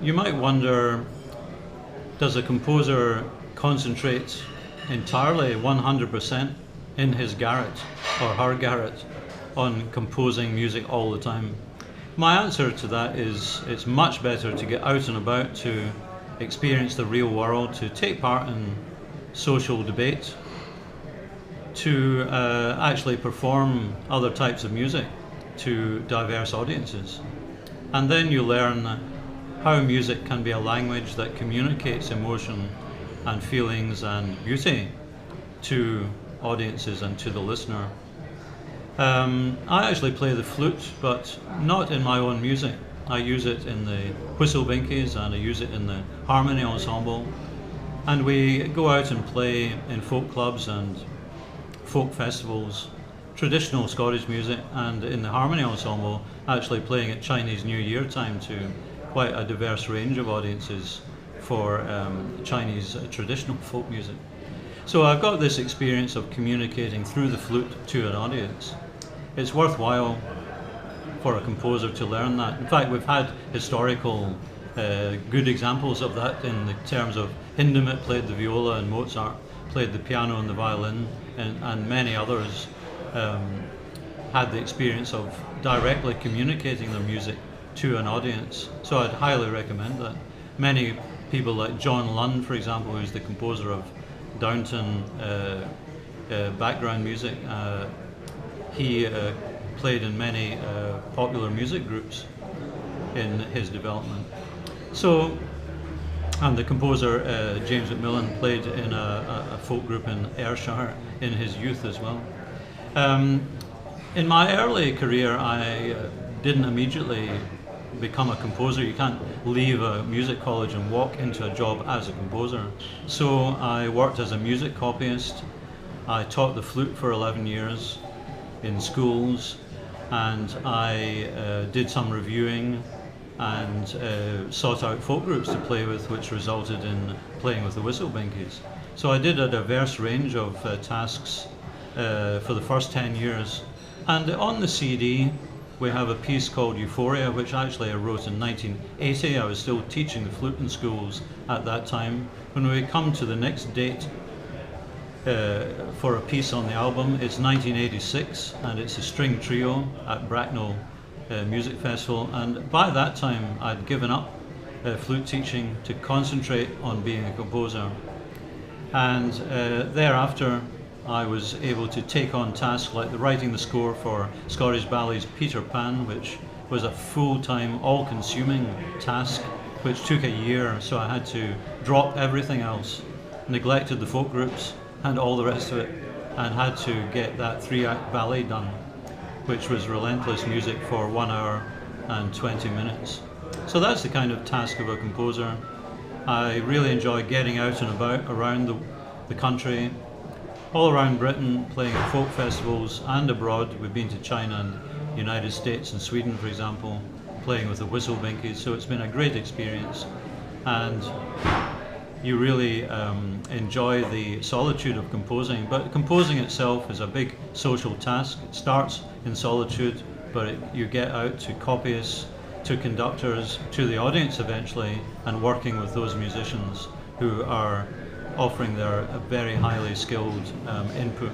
You might wonder, does a composer concentrate entirely 100% in his garret or her garret on composing music all the time? My answer to that is it's much better to get out and about, to experience the real world, to take part in social debate, to actually perform other types of music to diverse audiences. And then you learn how music can be a language that communicates emotion and feelings and beauty to audiences and to the listener. I actually play the flute, but not in my own music. I use it in the Whistlebinkies and I use it in the harmony ensemble. And we go out and play in folk clubs and folk festivals, traditional Scottish music, and in the harmony ensemble actually playing at Chinese New Year time to quite a diverse range of audiences for Chinese traditional folk music. So I've got this experience of communicating through the flute to an audience. It's worthwhile for a composer to learn that. In fact, we've had historical good examples of that in the terms of Hindemith played the viola and Mozart played the piano and the violin, and many others had the experience of directly communicating their music to an audience. So I'd highly recommend that. Many people like John Lund, for example, who's the composer of Downton background music, he played in many popular music groups in his development. So, and the composer James Macmillan played in a folk group in Ayrshire in his youth as well. In my early career, I didn't immediately become a composer. You can't leave a music college and walk into a job as a composer. So I worked as a music copyist. I taught the flute for 11 years in schools, and I did some reviewing and sought out folk groups to play with, which resulted in playing with the Whistlebinkies. So I did a diverse range of tasks for the first 10 years. And on the CD, we have a piece called Euphoria, which actually I wrote in 1980. I was still teaching the flute in schools at that time. When we come to the next date for a piece on the album, it's 1986, and it's a string trio at Bracknell Music Festival. And by that time, I'd given up flute teaching to concentrate on being a composer. And thereafter, I was able to take on tasks like writing the score for Scottish Ballet's Peter Pan, which was a full-time, all-consuming task, which took a year, so I had to drop everything else, neglected the folk groups and all the rest of it, and had to get that 3-act ballet done, which was relentless music for 1 hour and 20 minutes. So that's the kind of task of a composer. I really enjoy getting out and about around the country, all around Britain, playing at folk festivals and abroad. We've been to China and the United States and Sweden, for example, playing with the Whistlebinkies. So it's been a great experience, and you really enjoy the solitude of composing. But composing itself is a big social task. It starts in solitude, but you get out to copyists, to conductors, to the audience eventually, and working with those musicians who are offering their very highly skilled input